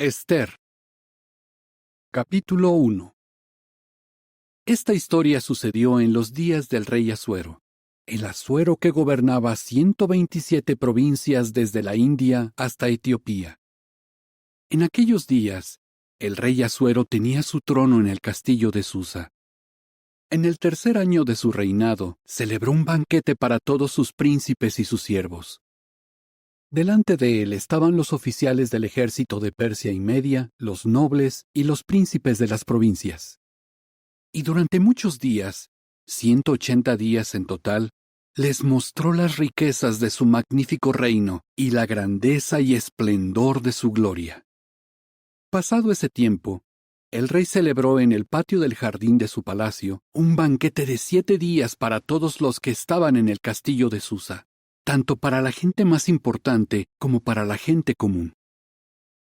Ester. Capítulo 1. Esta historia sucedió en los días del rey Asuero, el Asuero que gobernaba 127 provincias desde la India hasta Etiopía. En aquellos días, el rey Asuero tenía su trono en el castillo de Susa. En el tercer año de su reinado, celebró un banquete para todos sus príncipes y sus siervos. Delante de él estaban los oficiales del ejército de Persia y Media, los nobles y los príncipes de las provincias. Y durante muchos días, 180 días en total, les mostró las riquezas de su magnífico reino y la grandeza y esplendor de su gloria. Pasado ese tiempo, el rey celebró en el patio del jardín de su palacio un banquete de 7 días para todos los que estaban en el castillo de Susa, tanto para la gente más importante como para la gente común.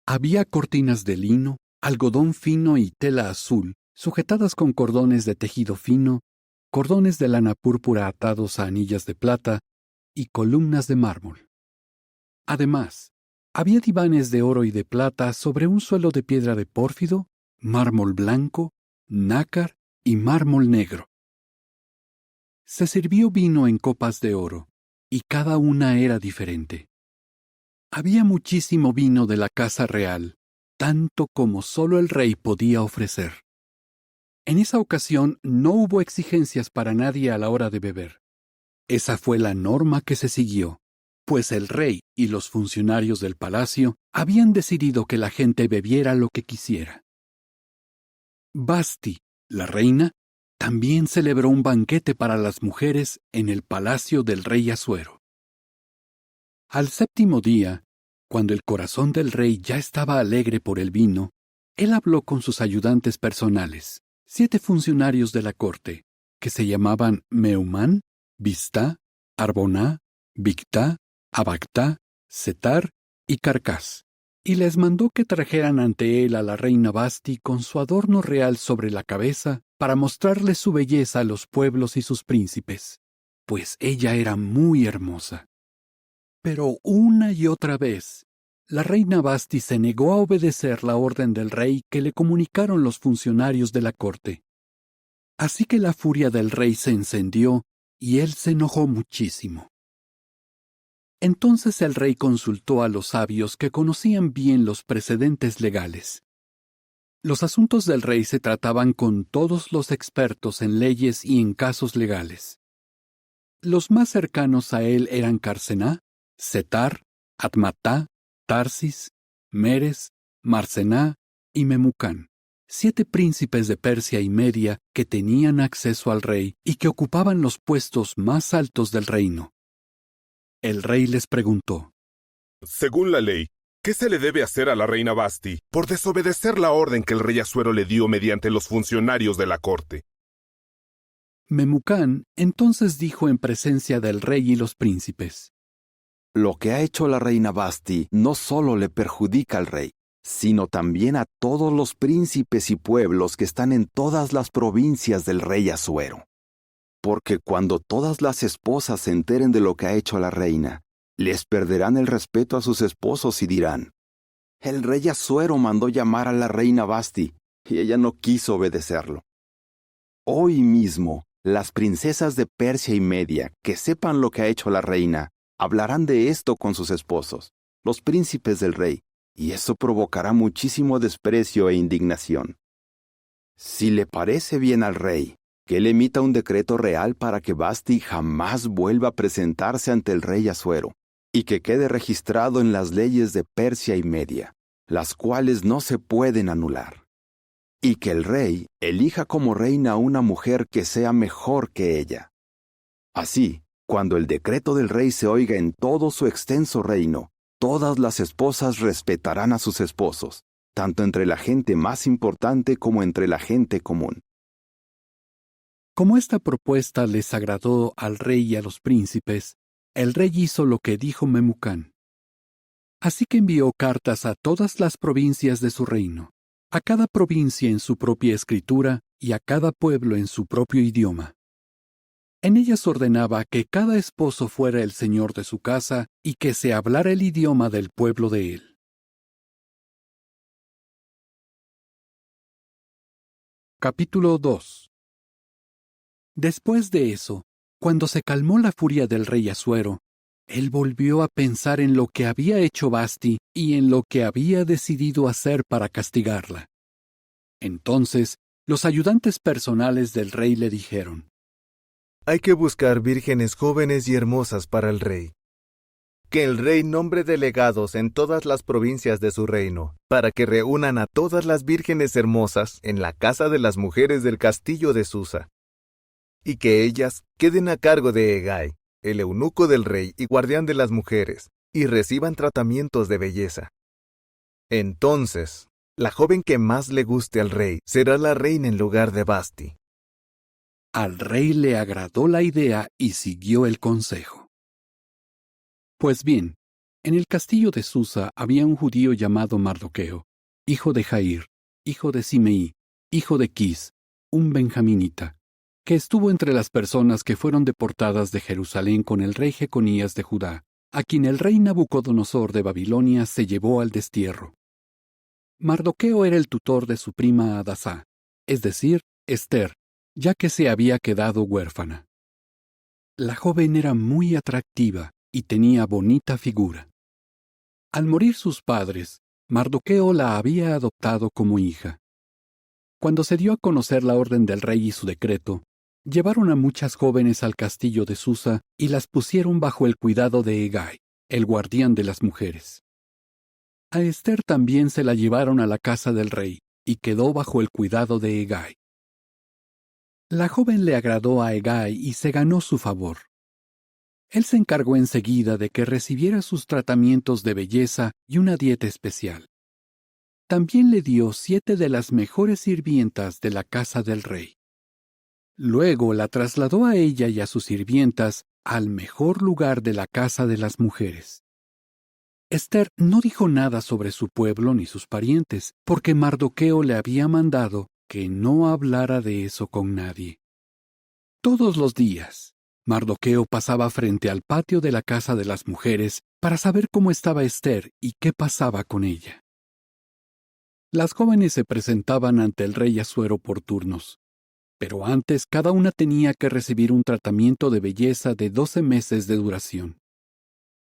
Había cortinas de lino, algodón fino y tela azul, sujetadas con cordones de tejido fino, cordones de lana púrpura atados a anillas de plata y columnas de mármol. Además, había divanes de oro y de plata sobre un suelo de piedra de pórfido, mármol blanco, nácar y mármol negro. Se sirvió vino en copas de oro, y cada una era diferente. Había muchísimo vino de la casa real, tanto como solo el rey podía ofrecer. En esa ocasión no hubo exigencias para nadie a la hora de beber. Esa fue la norma que se siguió, pues el rey y los funcionarios del palacio habían decidido que la gente bebiera lo que quisiera. Vasti, la reina, también celebró un banquete para las mujeres en el palacio del rey Asuero. Al séptimo día, cuando el corazón del rey ya estaba alegre por el vino, él habló con sus ayudantes personales, 7 funcionarios de la corte, que se llamaban Meumán, Biztá, Arboná, Bigtá, Abagtá, Setar y Carcás, y les mandó que trajeran ante él a la reina Vasti con su adorno real sobre la cabeza para mostrarle su belleza a los pueblos y sus príncipes, pues ella era muy hermosa. Pero una y otra vez, la reina Vasti se negó a obedecer la orden del rey que le comunicaron los funcionarios de la corte. Así que la furia del rey se encendió y él se enojó muchísimo. Entonces el rey consultó a los sabios que conocían bien los precedentes legales. Los asuntos del rey se trataban con todos los expertos en leyes y en casos legales. Los más cercanos a él eran Carcená, Setar, Admatá, Tarsis, Meres, Marcená y Memucán, 7 príncipes de Persia y Media que tenían acceso al rey y que ocupaban los puestos más altos del reino. El rey les preguntó: Según la ley, ¿qué se le debe hacer a la reina Vasti por desobedecer la orden que el rey Asuero le dio mediante los funcionarios de la corte? Memucán entonces dijo en presencia del rey y los príncipes: Lo que ha hecho la reina Vasti no solo le perjudica al rey, sino también a todos los príncipes y pueblos que están en todas las provincias del rey Asuero. Porque cuando todas las esposas se enteren de lo que ha hecho la reina, les perderán el respeto a sus esposos y dirán: el rey Asuero mandó llamar a la reina Vasti, y ella no quiso obedecerlo. Hoy mismo, las princesas de Persia y Media, que sepan lo que ha hecho la reina, hablarán de esto con sus esposos, los príncipes del rey, y eso provocará muchísimo desprecio e indignación. Si le parece bien al rey, que él emita un decreto real para que Vasti jamás vuelva a presentarse ante el rey Asuero, y que quede registrado en las leyes de Persia y Media, las cuales no se pueden anular. Y que el rey elija como reina a una mujer que sea mejor que ella. Así, cuando el decreto del rey se oiga en todo su extenso reino, todas las esposas respetarán a sus esposos, tanto entre la gente más importante como entre la gente común. Como esta propuesta les agradó al rey y a los príncipes, el rey hizo lo que dijo Memucán. Así que envió cartas a todas las provincias de su reino, a cada provincia en su propia escritura y a cada pueblo en su propio idioma. En ellas ordenaba que cada esposo fuera el señor de su casa y que se hablara el idioma del pueblo de él. Capítulo 2. Después de eso, cuando se calmó la furia del rey Asuero, él volvió a pensar en lo que había hecho Vasti y en lo que había decidido hacer para castigarla. Entonces, los ayudantes personales del rey le dijeron: Hay que buscar vírgenes jóvenes y hermosas para el rey. Que el rey nombre delegados en todas las provincias de su reino, para que reúnan a todas las vírgenes hermosas en la casa de las mujeres del castillo de Susa, y que ellas queden a cargo de Hegai, el eunuco del rey y guardián de las mujeres, y reciban tratamientos de belleza. Entonces, la joven que más le guste al rey será la reina en lugar de Vasti. Al rey le agradó la idea y siguió el consejo. Pues bien, en el castillo de Susa había un judío llamado Mardoqueo, hijo de Jair, hijo de Simeí, hijo de Quis, un benjaminita, que estuvo entre las personas que fueron deportadas de Jerusalén con el rey Jeconías de Judá, a quien el rey Nabucodonosor de Babilonia se llevó al destierro. Mardoqueo era el tutor de su prima Hadasá, es decir, Ester, ya que se había quedado huérfana. La joven era muy atractiva y tenía bonita figura. Al morir sus padres, Mardoqueo la había adoptado como hija. Cuando se dio a conocer la orden del rey y su decreto, llevaron a muchas jóvenes al castillo de Susa y las pusieron bajo el cuidado de Hegai, el guardián de las mujeres. A Ester también se la llevaron a la casa del rey y quedó bajo el cuidado de Hegai. La joven le agradó a Hegai y se ganó su favor. Él se encargó enseguida de que recibiera sus tratamientos de belleza y una dieta especial. También le dio 7 de las mejores sirvientas de la casa del rey. Luego la trasladó a ella y a sus sirvientas al mejor lugar de la casa de las mujeres. Ester no dijo nada sobre su pueblo ni sus parientes, porque Mardoqueo le había mandado que no hablara de eso con nadie. Todos los días, Mardoqueo pasaba frente al patio de la casa de las mujeres para saber cómo estaba Ester y qué pasaba con ella. Las jóvenes se presentaban ante el rey Asuero por turnos, pero antes cada una tenía que recibir un tratamiento de belleza de 12 meses de duración.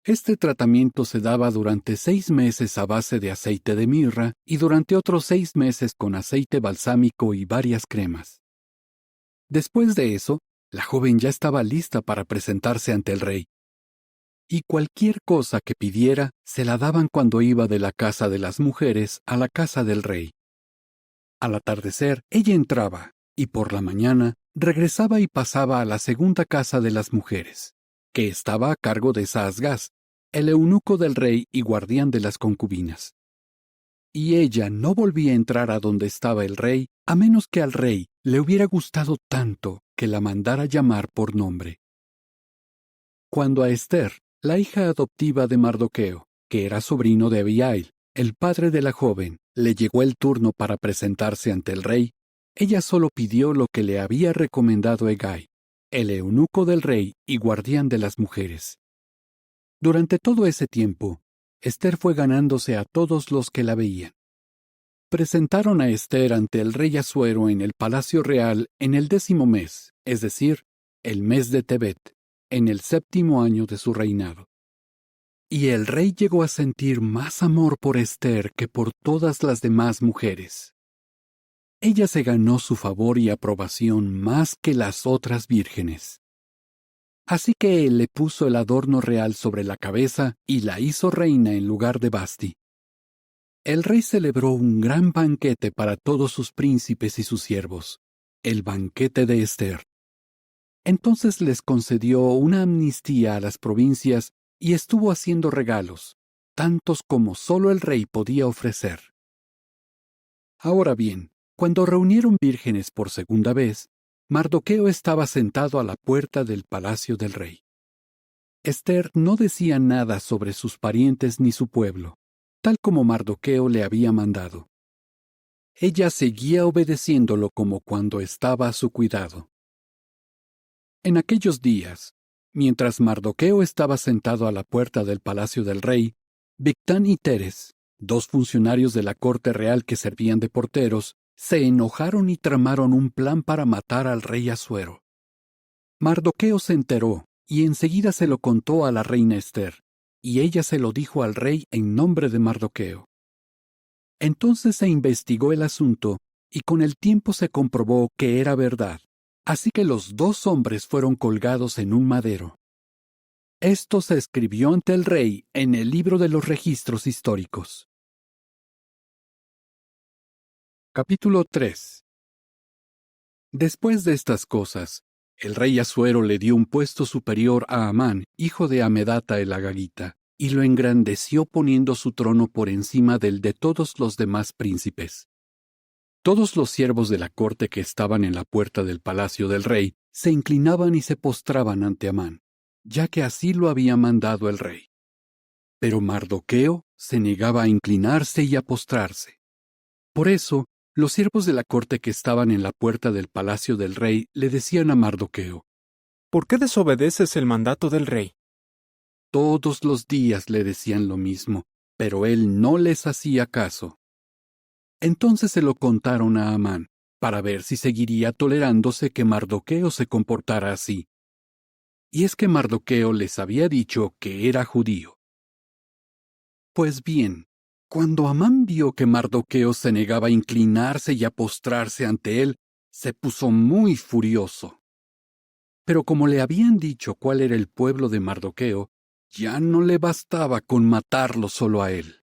Este tratamiento se daba durante 6 meses a base de aceite de mirra y durante otros 6 meses con aceite balsámico y varias cremas. Después de eso, la joven ya estaba lista para presentarse ante el rey. Y cualquier cosa que pidiera se la daban cuando iba de la casa de las mujeres a la casa del rey. Al atardecer, ella entraba, y por la mañana regresaba y pasaba a la segunda casa de las mujeres, que estaba a cargo de Saasgaz, el eunuco del rey y guardián de las concubinas. Y ella no volvía a entrar a donde estaba el rey, a menos que al rey le hubiera gustado tanto que la mandara llamar por nombre. Cuando a Ester, la hija adoptiva de Mardoqueo, que era sobrino de Abihail, el padre de la joven, le llegó el turno para presentarse ante el rey, ella solo pidió lo que le había recomendado Hegai, el eunuco del rey y guardián de las mujeres. Durante todo ese tiempo, Ester fue ganándose a todos los que la veían. Presentaron a Ester ante el rey Asuero en el palacio real en el 10º mes, es decir, el mes de Tebet, en el 7º año de su reinado. Y el rey llegó a sentir más amor por Ester que por todas las demás mujeres. Ella se ganó su favor y aprobación más que las otras vírgenes. Así que él le puso el adorno real sobre la cabeza y la hizo reina en lugar de Vasti. El rey celebró un gran banquete para todos sus príncipes y sus siervos, el banquete de Ester. Entonces les concedió una amnistía a las provincias y estuvo haciendo regalos, tantos como solo el rey podía ofrecer. Ahora bien, cuando reunieron vírgenes por segunda vez, Mardoqueo estaba sentado a la puerta del palacio del rey. Ester no decía nada sobre sus parientes ni su pueblo, tal como Mardoqueo le había mandado. Ella seguía obedeciéndolo como cuando estaba a su cuidado. En aquellos días, mientras Mardoqueo estaba sentado a la puerta del palacio del rey, Bigtán y Teres, 2 funcionarios de la corte real que servían de porteros, se enojaron y tramaron un plan para matar al rey Asuero. Mardoqueo se enteró y enseguida se lo contó a la reina Ester, y ella se lo dijo al rey en nombre de Mardoqueo. Entonces se investigó el asunto y con el tiempo se comprobó que era verdad, así que los 2 hombres fueron colgados en un madero. Esto se escribió ante el rey en el libro de los registros históricos. Capítulo 3. Después de estas cosas, el rey Asuero le dio un puesto superior a Amán, hijo de Amedata el Agagita, y lo engrandeció poniendo su trono por encima del de todos los demás príncipes. Todos los siervos de la corte que estaban en la puerta del palacio del rey se inclinaban y se postraban ante Amán, ya que así lo había mandado el rey. Pero Mardoqueo se negaba a inclinarse y a postrarse. Por eso, los siervos de la corte que estaban en la puerta del palacio del rey le decían a Mardoqueo: ¿Por qué desobedeces el mandato del rey? Todos los días le decían lo mismo, pero él no les hacía caso. Entonces se lo contaron a Amán, para ver si seguiría tolerándose que Mardoqueo se comportara así. Y es que Mardoqueo les había dicho que era judío. Pues bien, cuando Amán vio que Mardoqueo se negaba a inclinarse y a postrarse ante él, se puso muy furioso. Pero como le habían dicho cuál era el pueblo de Mardoqueo, ya no le bastaba con matarlo solo a él.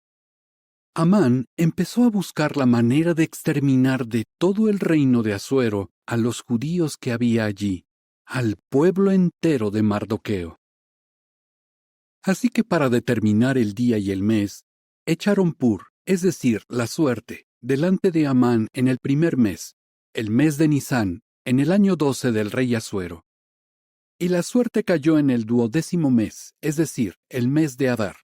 Amán empezó a buscar la manera de exterminar de todo el reino de Asuero a los judíos que había allí, al pueblo entero de Mardoqueo. Así que para determinar el día y el mes, echaron pur, es decir, la suerte, delante de Amán en el primer mes, el mes de Nisán, en el año 12 del rey Asuero. Y la suerte cayó en el 12º mes, es decir, el mes de Adar.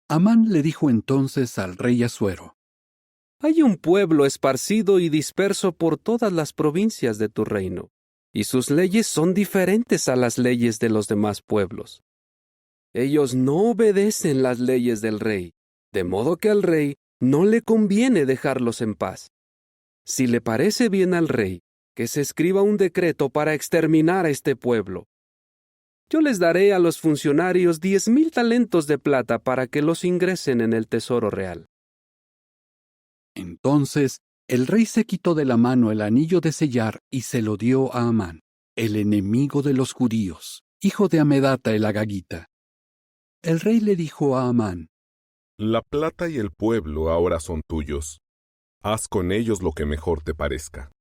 Amán le dijo entonces al rey Asuero: Hay un pueblo esparcido y disperso por todas las provincias de tu reino, y sus leyes son diferentes a las leyes de los demás pueblos. Ellos no obedecen las leyes del rey, de modo que al rey no le conviene dejarlos en paz. Si le parece bien al rey, que se escriba un decreto para exterminar a este pueblo. Yo les daré a los funcionarios 10,000 talentos de plata para que los ingresen en el tesoro real. Entonces el rey se quitó de la mano el anillo de sellar y se lo dio a Amán, el enemigo de los judíos, hijo de Amedata el Agagita. El rey le dijo a Amán: La plata y el pueblo ahora son tuyos. Haz con ellos lo que mejor te parezca.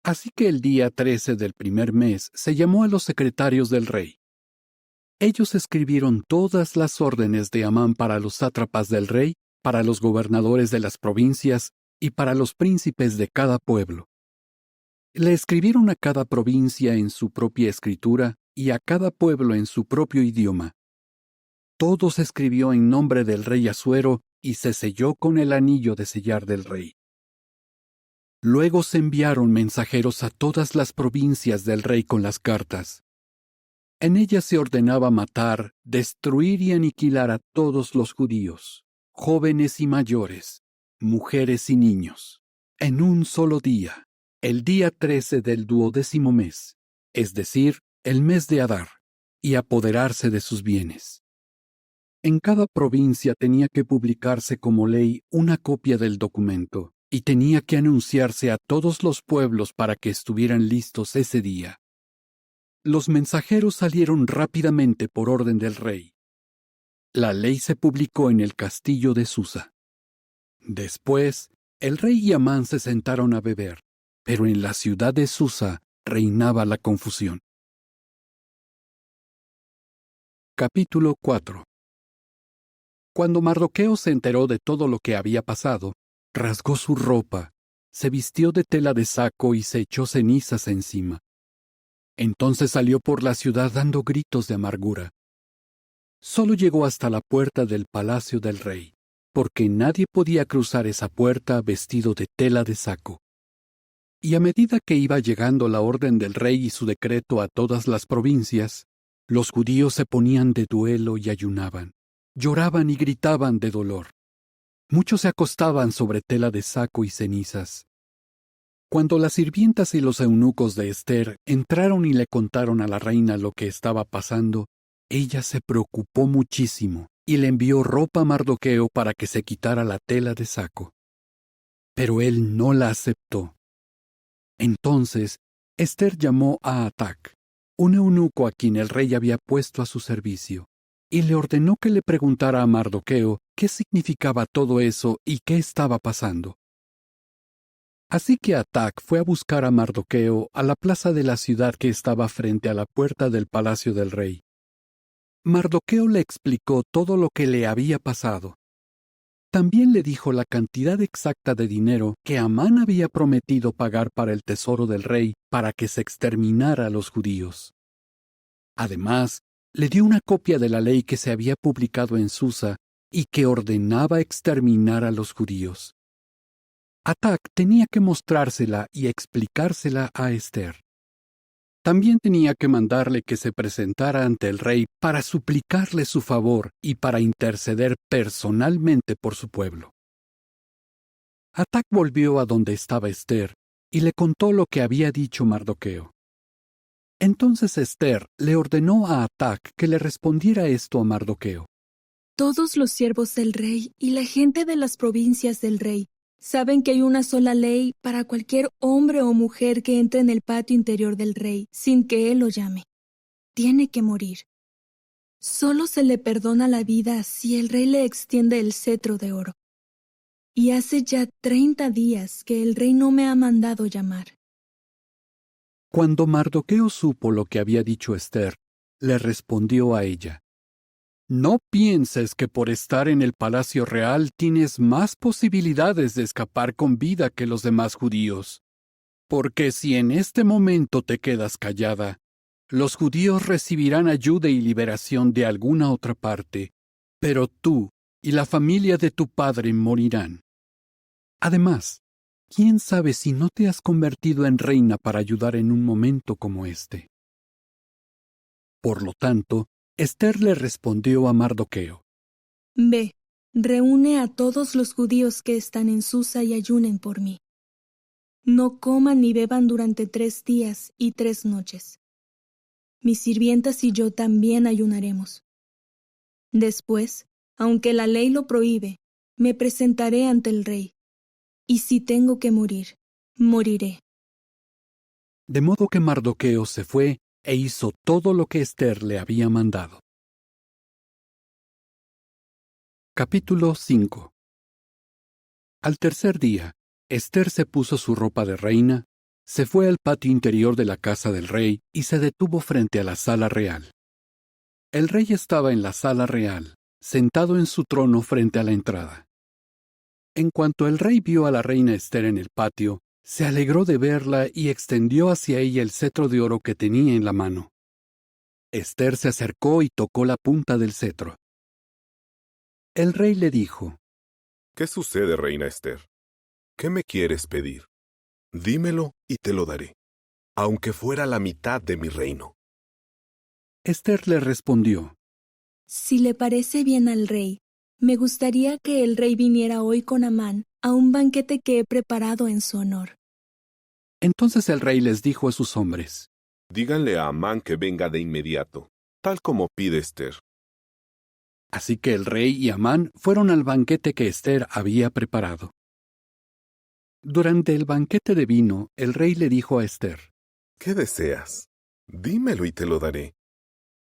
Así que el día 13 del primer mes se llamó a los secretarios del rey. Ellos escribieron todas las órdenes de Amán para los sátrapas del rey, para los gobernadores de las provincias y para los príncipes de cada pueblo. Le escribieron a cada provincia en su propia escritura y a cada pueblo en su propio idioma. Todo se escribió en nombre del rey Asuero y se selló con el anillo de sellar del rey. Luego se enviaron mensajeros a todas las provincias del rey con las cartas. En ellas se ordenaba matar, destruir y aniquilar a todos los judíos, jóvenes y mayores, mujeres y niños, en un solo día, el día 13 del 12º mes, es decir, el mes de Adar, y apoderarse de sus bienes. En cada provincia tenía que publicarse como ley una copia del documento, y tenía que anunciarse a todos los pueblos para que estuvieran listos ese día. Los mensajeros salieron rápidamente por orden del rey. La ley se publicó en el castillo de Susa. Después, el rey y Amán se sentaron a beber, pero en la ciudad de Susa reinaba la confusión. Capítulo 4. Cuando Mardoqueo se enteró de todo lo que había pasado, rasgó su ropa, se vistió de tela de saco y se echó cenizas encima. Entonces salió por la ciudad dando gritos de amargura. Solo llegó hasta la puerta del palacio del rey, porque nadie podía cruzar esa puerta vestido de tela de saco. Y a medida que iba llegando la orden del rey y su decreto a todas las provincias, los judíos se ponían de duelo y ayunaban, lloraban y gritaban de dolor. Muchos se acostaban sobre tela de saco y cenizas, Cuando las sirvientas y los eunucos de Ester entraron y le contaron a la reina lo que estaba pasando, ella se preocupó muchísimo y le envió ropa a Mardoqueo para que se quitara la tela de saco. Pero él no la aceptó. Entonces, Ester llamó a Atac, un eunuco a quien el rey había puesto a su servicio, y le ordenó que le preguntara a Mardoqueo qué significaba todo eso y qué estaba pasando. Así que Atac fue a buscar a Mardoqueo a la plaza de la ciudad que estaba frente a la puerta del palacio del rey. Mardoqueo le explicó todo lo que le había pasado. También le dijo la cantidad exacta de dinero que Amán había prometido pagar para el tesoro del rey para que se exterminara a los judíos. Además, le dio una copia de la ley que se había publicado en Susa y que ordenaba exterminar a los judíos. Atac tenía que mostrársela y explicársela a Ester. También tenía que mandarle que se presentara ante el rey para suplicarle su favor y para interceder personalmente por su pueblo. Atac volvió a donde estaba Ester y le contó lo que había dicho Mardoqueo. Entonces Ester le ordenó a Atac que le respondiera esto a Mardoqueo. Todos los siervos del rey y la gente de las provincias del rey saben que hay una sola ley para cualquier hombre o mujer que entre en el patio interior del rey sin que él lo llame. Tiene que morir. Solo se le perdona la vida si el rey le extiende el cetro de oro. Y hace ya 30 días que el rey no me ha mandado llamar. Cuando Mardoqueo supo lo que había dicho Ester, le respondió a ella. No pienses que por estar en el palacio real tienes más posibilidades de escapar con vida que los demás judíos. Porque si en este momento te quedas callada, los judíos recibirán ayuda y liberación de alguna otra parte, pero tú y la familia de tu padre morirán. Además, ¿quién sabe si no te has convertido en reina para ayudar en un momento como este? Por lo tanto, Ester le respondió a Mardoqueo. Ve, reúne a todos los judíos que están en Susa y ayunen por mí. No coman ni beban durante 3 días y 3 noches. Mis sirvientas y yo también ayunaremos. Después, aunque la ley lo prohíbe, me presentaré ante el rey. Y si tengo que morir, moriré. De modo que Mardoqueo se fue e hizo todo lo que Ester le había mandado. Capítulo 5. Al tercer día, Ester se puso su ropa de reina, se fue al patio interior de la casa del rey y se detuvo frente a la sala real. El rey estaba en la sala real, sentado en su trono frente a la entrada. En cuanto el rey vio a la reina Ester en el patio, se alegró de verla y extendió hacia ella el cetro de oro que tenía en la mano. Ester se acercó y tocó la punta del cetro. El rey le dijo, ¿Qué sucede, reina Ester? ¿Qué me quieres pedir? Dímelo y te lo daré, aunque fuera la mitad de mi reino. Ester le respondió, Si le parece bien al rey, me gustaría que el rey viniera hoy con Amán a un banquete que he preparado en su honor. Entonces el rey les dijo a sus hombres, Díganle a Amán que venga de inmediato, tal como pide Ester. Así que el rey y Amán fueron al banquete que Ester había preparado. Durante el banquete de vino, el rey le dijo a Ester, ¿Qué deseas? Dímelo y te lo daré.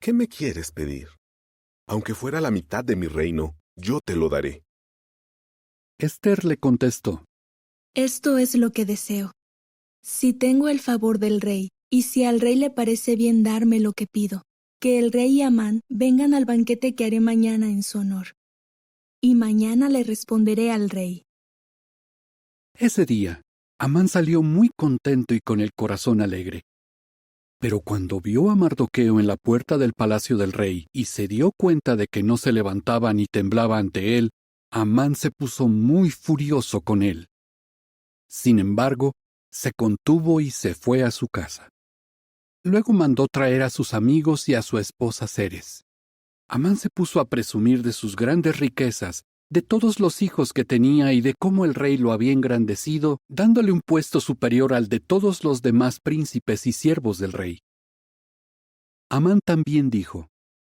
¿Qué me quieres pedir? Aunque fuera la mitad de mi reino, yo te lo daré. Ester le contestó, Esto es lo que deseo. Si tengo el favor del rey, y si al rey le parece bien darme lo que pido, que el rey y Amán vengan al banquete que haré mañana en su honor. Y mañana le responderé al rey. Ese día, Amán salió muy contento y con el corazón alegre. Pero cuando vio a Mardoqueo en la puerta del palacio del rey y se dio cuenta de que no se levantaba ni temblaba ante él, Amán se puso muy furioso con él. Sin embargo, se contuvo y se fue a su casa. Luego mandó traer a sus amigos y a su esposa Zeres. Amán se puso a presumir de sus grandes riquezas, de todos los hijos que tenía y de cómo el rey lo había engrandecido, dándole un puesto superior al de todos los demás príncipes y siervos del rey. Amán también dijo: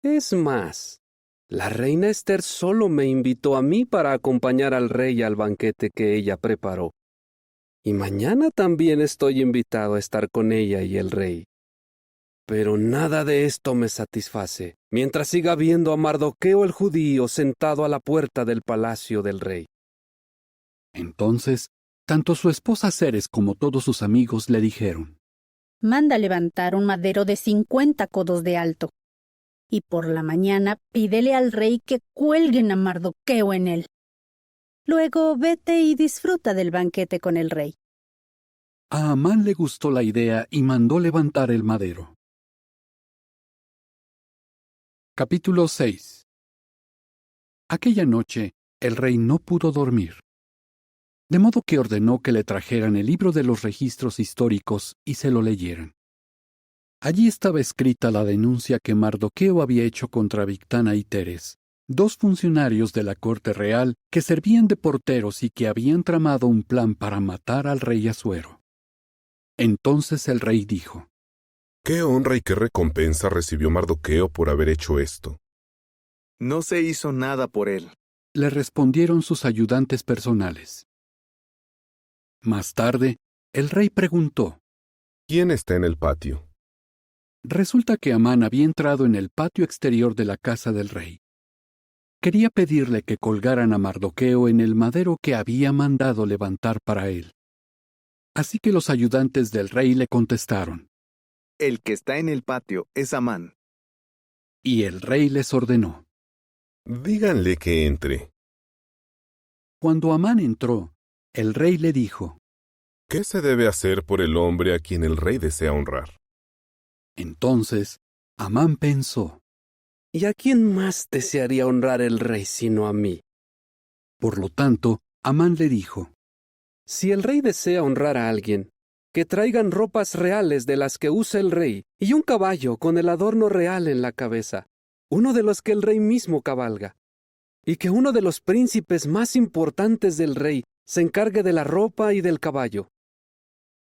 Es más, la reina Esther solo me invitó a mí para acompañar al rey al banquete que ella preparó. Y mañana también estoy invitado a estar con ella y el rey. Pero nada de esto me satisface, mientras siga viendo a Mardoqueo el judío sentado a la puerta del palacio del rey. Entonces, tanto su esposa Zeres como todos sus amigos le dijeron: Manda levantar un madero de 50 codos de alto, y por la mañana pídele al rey que cuelguen a Mardoqueo en él. Luego vete y disfruta del banquete con el rey. A Amán le gustó la idea y mandó levantar el madero. Capítulo 6. Aquella noche, el rey no pudo dormir. De modo que ordenó que le trajeran el libro de los registros históricos y se lo leyeran. Allí estaba escrita la denuncia que Mardoqueo había hecho contra Bigtana y Teres, dos funcionarios de la corte real que servían de porteros y que habían tramado un plan para matar al rey Asuero. Entonces el rey dijo: ¿Qué honra y qué recompensa recibió Mardoqueo por haber hecho esto? No se hizo nada por él. Le respondieron sus ayudantes personales. Más tarde, el rey preguntó: ¿Quién está en el patio? Resulta que Amán había entrado en el patio exterior de la casa del rey. Quería pedirle que colgaran a Mardoqueo en el madero que había mandado levantar para él. Así que los ayudantes del rey le contestaron, El que está en el patio es Amán. y el rey les ordenó. Díganle que entre. Cuando Amán entró, el rey le dijo: ¿Qué se debe hacer por el hombre a quien el rey desea honrar? Entonces, Amán pensó: ¿Y a quién más desearía honrar el rey sino a mí? por lo tanto, Amán le dijo: Si el rey desea honrar a alguien, que traigan ropas reales de las que usa el rey, y un caballo con el adorno real en la cabeza, uno de los que el rey mismo cabalga, y que uno de los príncipes más importantes del rey se encargue de la ropa y del caballo.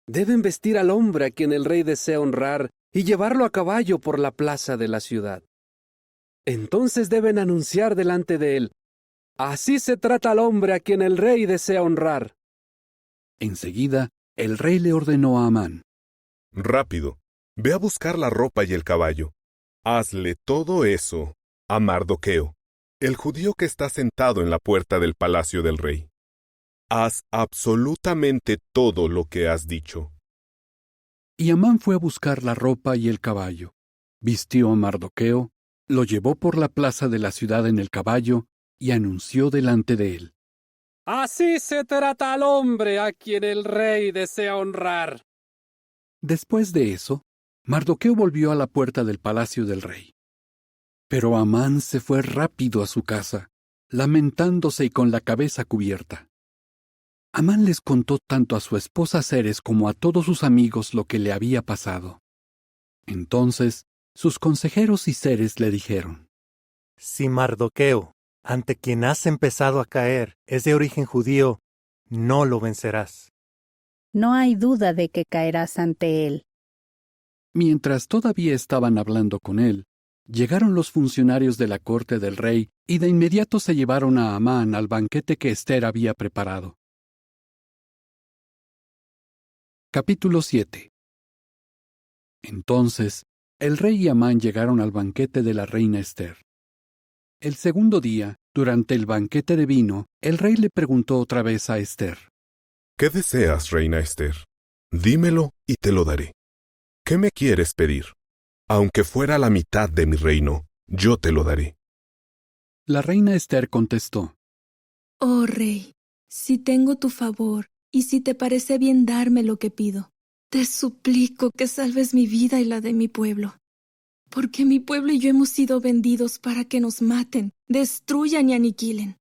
Deben vestir al hombre a quien el rey desea honrar y llevarlo a caballo por la plaza de la ciudad. Entonces deben anunciar delante de él: así se trata al hombre a quien el rey desea honrar. Enseguida, el rey le ordenó a Amán: Rápido, ve a buscar la ropa y el caballo. Hazle todo eso a Mardoqueo, el judío que está sentado en la puerta del palacio del rey. Haz absolutamente todo lo que has dicho. Y Amán fue a buscar la ropa y el caballo. Vistió a Mardoqueo, lo llevó por la plaza de la ciudad en el caballo y anunció delante de él: Así se trata al hombre a quien el rey desea honrar. Después de eso, Mardoqueo volvió a la puerta del palacio del rey. Pero Amán se fue rápido a su casa, lamentándose y con la cabeza cubierta. Amán les contó tanto a su esposa Zeres como a todos sus amigos lo que le había pasado. Entonces, sus consejeros y Zeres le dijeron: Si Mardoqueo, ante quien has empezado a caer, es de origen judío, no lo vencerás. No hay duda de que caerás ante él. Mientras todavía estaban hablando con él, llegaron los funcionarios de la corte del rey y de inmediato se llevaron a Amán al banquete que Esther había preparado. Capítulo 7. Entonces, el rey y Amán llegaron al banquete de la reina Esther. El segundo día, durante el banquete de vino, el rey le preguntó otra vez a Esther: ¿Qué deseas, reina Esther? Dímelo y te lo daré. ¿Qué me quieres pedir? Aunque fuera la mitad de mi reino, yo te lo daré. La reina Esther contestó: Oh rey, si tengo tu favor, y si te parece bien darme lo que pido, te suplico que salves mi vida y la de mi pueblo. Porque mi pueblo y yo hemos sido vendidos para que nos maten, destruyan y aniquilen.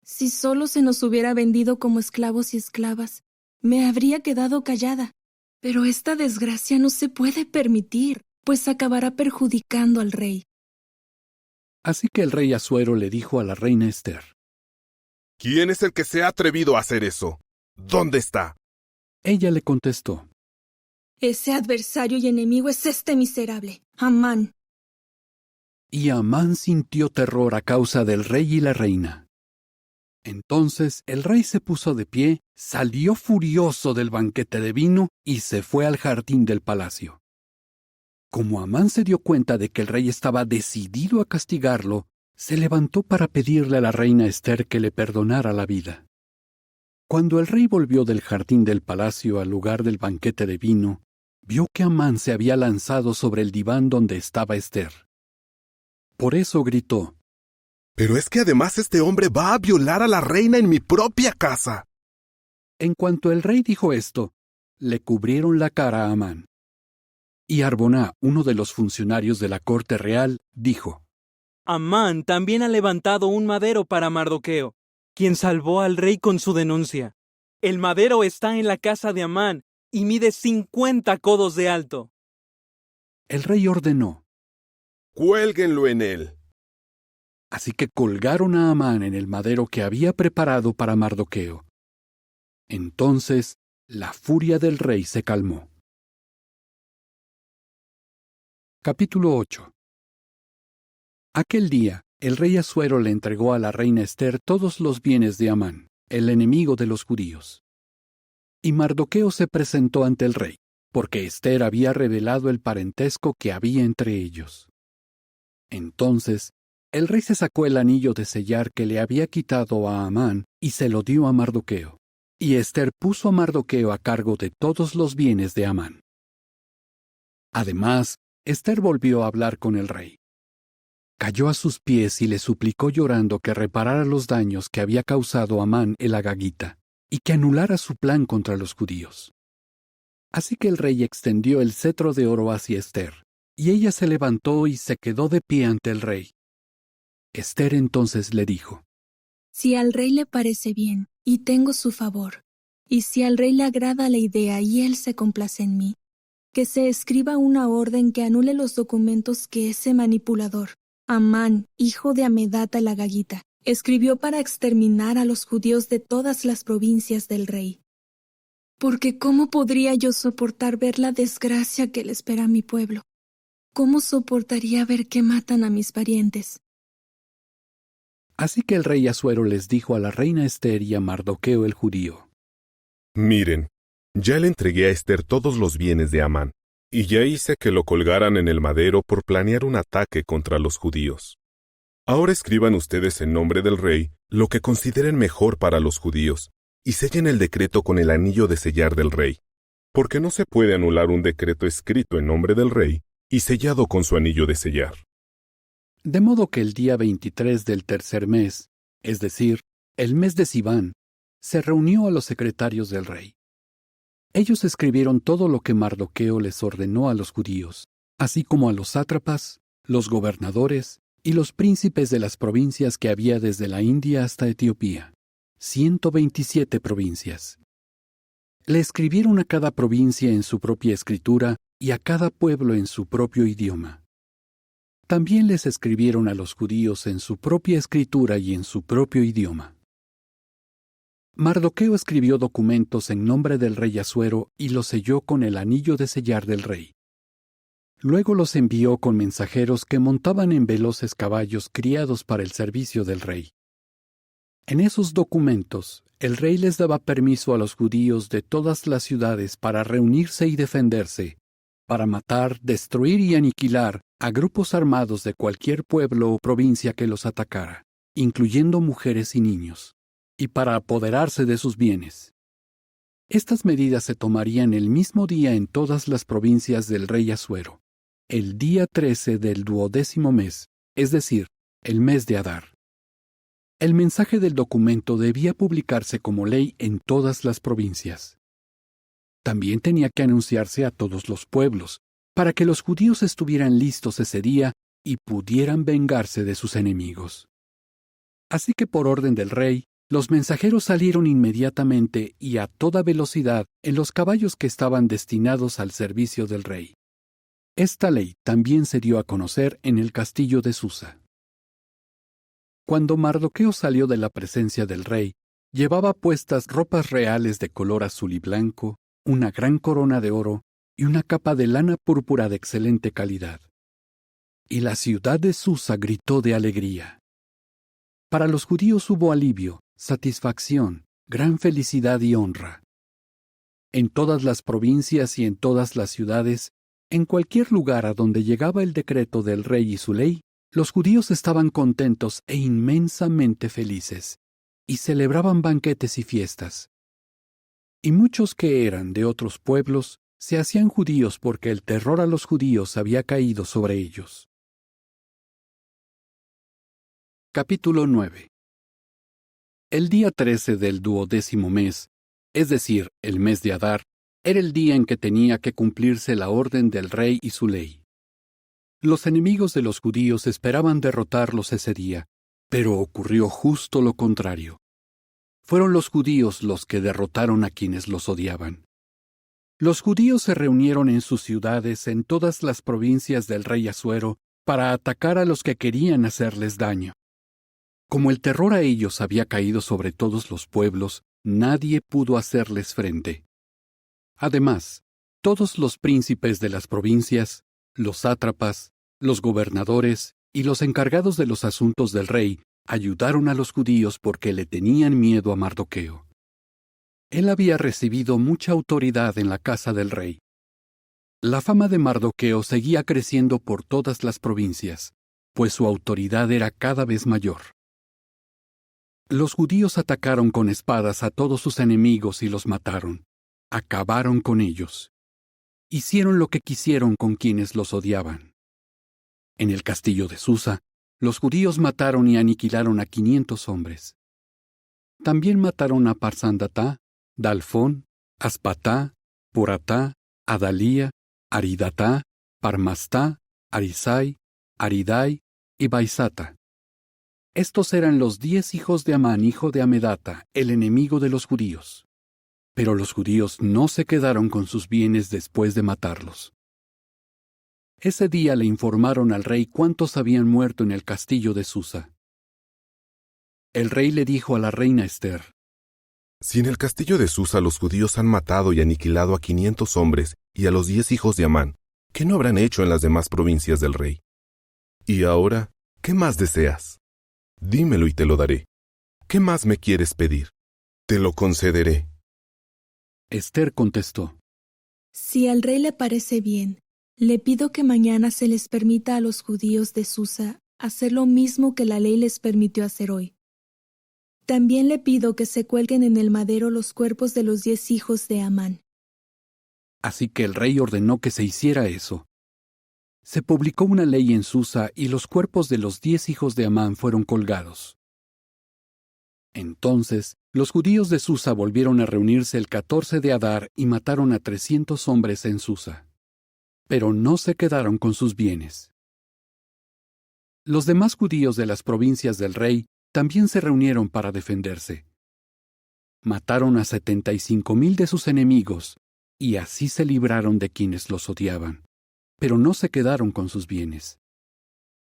Si solo se nos hubiera vendido como esclavos y esclavas, me habría quedado callada. Pero esta desgracia no se puede permitir, pues acabará perjudicando al rey. Así que el rey Asuero le dijo a la reina Esther: ¿Quién es el que se ha atrevido a hacer eso? ¿Dónde está? Ella le contestó. Ese adversario y enemigo es este miserable, Amán. Y Amán sintió terror a causa del rey y la reina. Entonces el rey se puso de pie, salió furioso del banquete de vino y se fue al jardín del palacio. Como Amán se dio cuenta de que el rey estaba decidido a castigarlo, se levantó para pedirle a la reina Ester que le perdonara la vida. Cuando el rey volvió del jardín del palacio al lugar del banquete de vino, vio que Amán se había lanzado sobre el diván donde estaba Ester. Por eso gritó: Pero es que además este hombre va a violar a la reina en mi propia casa. En cuanto el rey dijo esto, le cubrieron la cara a Amán. Y Arboná, uno de los funcionarios de la corte real, dijo: Amán también ha levantado un madero para Mardoqueo, quien salvó al rey con su denuncia. El madero está en la casa de Amán y mide 50 codos de alto. El rey ordenó. Cuélguenlo en él. Así que colgaron a Amán en el madero que había preparado para Mardoqueo. Entonces la furia del rey se calmó. Capítulo 8. Aquel día, el rey Asuero le entregó a la reina Ester todos los bienes de Amán, el enemigo de los judíos. Y Mardoqueo se presentó ante el rey, porque Ester había revelado el parentesco que había entre ellos. Entonces, el rey se sacó el anillo de sellar que le había quitado a Amán y se lo dio a Mardoqueo. Y Ester puso a Mardoqueo a cargo de todos los bienes de Amán. Además, Ester volvió a hablar con el rey. Cayó a sus pies y le suplicó llorando que reparara los daños que había causado Amán el agagita y que anulara su plan contra los judíos. Así que el rey extendió el cetro de oro hacia Ester, y ella se levantó y se quedó de pie ante el rey. Ester entonces le dijo: Si al rey le parece bien, y tengo su favor, y si al rey le agrada la idea y él se complace en mí, que se escriba una orden que anule los documentos que ese manipulador, Amán, hijo de Amedata el agagita, escribió para exterminar a los judíos de todas las provincias del rey. Porque ¿cómo podría yo soportar ver la desgracia que le espera a mi pueblo? ¿Cómo soportaría ver que matan a mis parientes? Así que el rey Asuero les dijo a la reina Ester y a Mardoqueo el judío: Miren, ya le entregué a Ester todos los bienes de Amán, y ya hice que lo colgaran en el madero por planear un ataque contra los judíos. Ahora escriban ustedes en nombre del rey lo que consideren mejor para los judíos, y sellen el decreto con el anillo de sellar del rey, porque no se puede anular un decreto escrito en nombre del rey y sellado con su anillo de sellar. De modo que el día 23 del tercer mes, es decir, el mes de Siván, se reunió a los secretarios del rey. Ellos escribieron todo lo que Mardoqueo les ordenó a los judíos, así como a los sátrapas, los gobernadores y los príncipes de las provincias que había desde la India hasta Etiopía, 127 provincias. Le escribieron a cada provincia en su propia escritura y a cada pueblo en su propio idioma. También les escribieron a los judíos en su propia escritura y en su propio idioma. Mardoqueo escribió documentos en nombre del rey Asuero y los selló con el anillo de sellar del rey. Luego los envió con mensajeros que montaban en veloces caballos criados para el servicio del rey. En esos documentos, el rey les daba permiso a los judíos de todas las ciudades para reunirse y defenderse, para matar, destruir y aniquilar a grupos armados de cualquier pueblo o provincia que los atacara, incluyendo mujeres y niños, y para apoderarse de sus bienes. Estas medidas se tomarían el mismo día en todas las provincias del rey Asuero, el día 13 del 12º mes, es decir, el mes de Adar. El mensaje del documento debía publicarse como ley en todas las provincias. También tenía que anunciarse a todos los pueblos, para que los judíos estuvieran listos ese día y pudieran vengarse de sus enemigos. Así que por orden del rey, los mensajeros salieron inmediatamente y a toda velocidad en los caballos que estaban destinados al servicio del rey. Esta ley también se dio a conocer en el castillo de Susa. Cuando Mardoqueo salió de la presencia del rey, llevaba puestas ropas reales de color azul y blanco, una gran corona de oro y una capa de lana púrpura de excelente calidad. Y la ciudad de Susa gritó de alegría. Para los judíos hubo alivio, satisfacción, gran felicidad y honra. En todas las provincias y en todas las ciudades, en cualquier lugar a donde llegaba el decreto del rey y su ley, los judíos estaban contentos e inmensamente felices, y celebraban banquetes y fiestas. Y muchos que eran de otros pueblos se hacían judíos porque el terror a los judíos había caído sobre ellos. Capítulo 9. El día 13 del 12º mes, es decir, el mes de Adar, era el día en que tenía que cumplirse la orden del rey y su ley. Los enemigos de los judíos esperaban derrotarlos ese día, pero ocurrió justo lo contrario. Fueron los judíos los que derrotaron a quienes los odiaban. Los judíos se reunieron en sus ciudades en todas las provincias del rey Asuero para atacar a los que querían hacerles daño. Como el terror a ellos había caído sobre todos los pueblos, nadie pudo hacerles frente. Además, todos los príncipes de las provincias, los sátrapas, los gobernadores y los encargados de los asuntos del rey ayudaron a los judíos porque le tenían miedo a Mardoqueo. Él había recibido mucha autoridad en la casa del rey. La fama de Mardoqueo seguía creciendo por todas las provincias, pues su autoridad era cada vez mayor. Los judíos atacaron con espadas a todos sus enemigos y los mataron. Acabaron con ellos. Hicieron lo que quisieron con quienes los odiaban. En el castillo de Susa, los judíos mataron y aniquilaron a 500 hombres. También mataron a Parsandatá, Dalfón, Aspatá, Poratá, Adalía, Aridatá, Parmastá, Arisai, Aridai y Baisata. Estos eran los 10 hijos de Amán, hijo de Amedata, el enemigo de los judíos. Pero los judíos no se quedaron con sus bienes después de matarlos. Ese día le informaron al rey cuántos habían muerto en el castillo de Susa. El rey le dijo a la reina Ester: Si en el castillo de Susa los judíos han matado y aniquilado a 500 hombres y a los 10 hijos de Amán, ¿qué no habrán hecho en las demás provincias del rey? Y ahora, ¿qué más deseas? Dímelo y te lo daré. ¿Qué más me quieres pedir? Te lo concederé. Ester contestó: Si al rey le parece bien, le pido que mañana se les permita a los judíos de Susa hacer lo mismo que la ley les permitió hacer hoy. También le pido que se cuelguen en el madero los cuerpos de los 10 hijos de Amán. Así que el rey ordenó que se hiciera eso. Se publicó una ley en Susa y los cuerpos de los 10 hijos de Amán fueron colgados. Entonces, los judíos de Susa volvieron a reunirse el 14 de Adar y mataron a 300 hombres en Susa. Pero no se quedaron con sus bienes. Los demás judíos de las provincias del rey también se reunieron para defenderse. Mataron a 75,000 de sus enemigos, y así se libraron de quienes los odiaban, pero no se quedaron con sus bienes.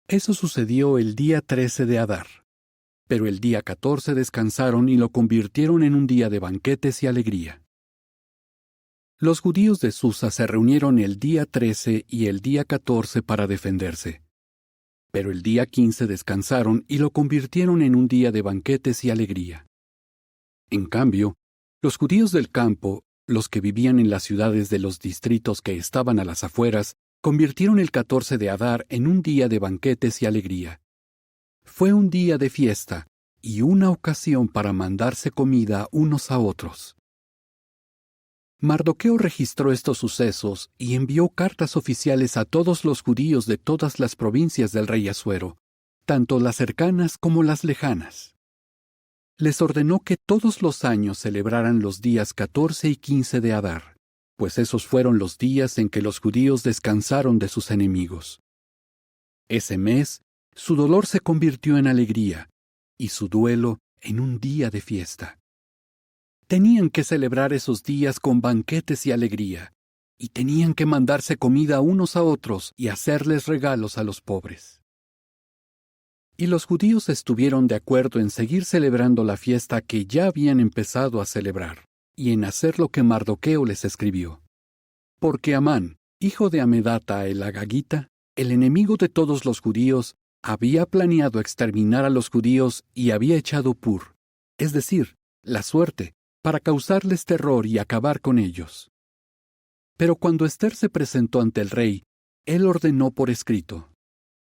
Eso sucedió el día 13 de Adar, pero el día 14 descansaron y lo convirtieron en un día de banquetes y alegría. Los judíos de Susa se reunieron el día 13 y el día 14 para defenderse. Pero el día 15 descansaron y lo convirtieron en un día de banquetes y alegría. En cambio, los judíos del campo, los que vivían en las ciudades de los distritos que estaban a las afueras, convirtieron el 14 de Adar en un día de banquetes y alegría. Fue un día de fiesta y una ocasión para mandarse comida unos a otros. Mardoqueo registró estos sucesos y envió cartas oficiales a todos los judíos de todas las provincias del rey Asuero, tanto las cercanas como las lejanas. Les ordenó que todos los años celebraran los días 14 y 15 de Adar, pues esos fueron los días en que los judíos descansaron de sus enemigos. Ese mes, su dolor se convirtió en alegría, y su duelo en un día de fiesta. Tenían que celebrar esos días con banquetes y alegría, y tenían que mandarse comida unos a otros y hacerles regalos a los pobres. Y los judíos estuvieron de acuerdo en seguir celebrando la fiesta que ya habían empezado a celebrar, y en hacer lo que Mardoqueo les escribió. Porque Amán, hijo de Amedata el Agagita, el enemigo de todos los judíos, había planeado exterminar a los judíos y había echado pur, es decir, la suerte, para causarles terror y acabar con ellos. Pero cuando Ester se presentó ante el rey, él ordenó por escrito: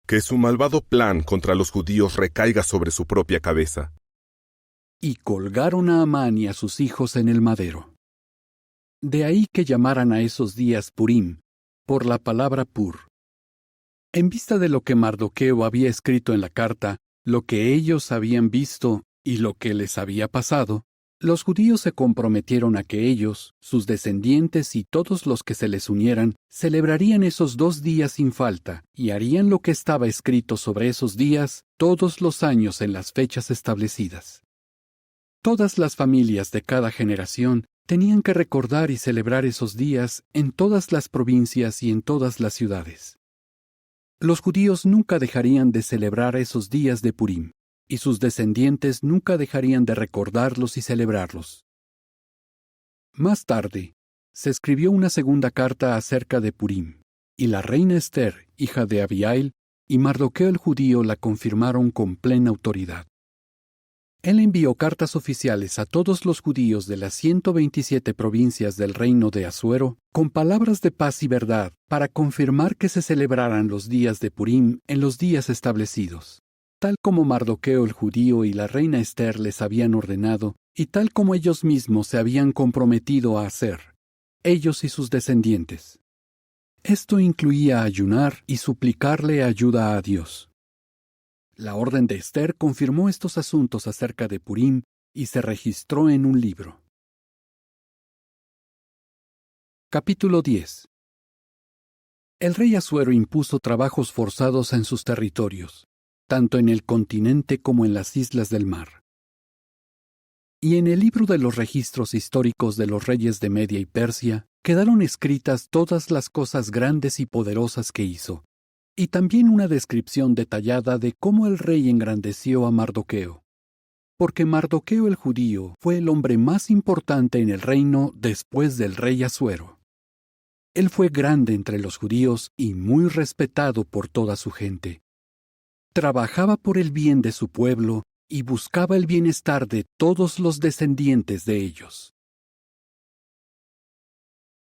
que su malvado plan contra los judíos recaiga sobre su propia cabeza. Y colgaron a Amán y a sus hijos en el madero. De ahí que llamaran a esos días Purim, por la palabra pur. En vista de lo que Mardoqueo había escrito en la carta, lo que ellos habían visto y lo que les había pasado, los judíos se comprometieron a que ellos, sus descendientes y todos los que se les unieran, celebrarían esos 2 días sin falta y harían lo que estaba escrito sobre esos días todos los años en las fechas establecidas. Todas las familias de cada generación tenían que recordar y celebrar esos días en todas las provincias y en todas las ciudades. Los judíos nunca dejarían de celebrar esos días de Purim, y sus descendientes nunca dejarían de recordarlos y celebrarlos. Más tarde, se escribió una segunda carta acerca de Purim, y la reina Ester, hija de Abihail, y Mardoqueo el judío la confirmaron con plena autoridad. Él envió cartas oficiales a todos los judíos de las 127 provincias del reino de Asuero, con palabras de paz y verdad, para confirmar que se celebraran los días de Purim en los días establecidos, tal como Mardoqueo el judío y la reina Ester les habían ordenado, y tal como ellos mismos se habían comprometido a hacer, ellos y sus descendientes. Esto incluía ayunar y suplicarle ayuda a Dios. La orden de Ester confirmó estos asuntos acerca de Purim y se registró en un libro. Capítulo 10. El rey Asuero impuso trabajos forzados en sus territorios, tanto en el continente como en las islas del mar. Y en el libro de los registros históricos de los reyes de Media y Persia quedaron escritas todas las cosas grandes y poderosas que hizo, y también una descripción detallada de cómo el rey engrandeció a Mardoqueo. Porque Mardoqueo el judío fue el hombre más importante en el reino después del rey Asuero. Él fue grande entre los judíos y muy respetado por toda su gente. Trabajaba por el bien de su pueblo y buscaba el bienestar de todos los descendientes de ellos.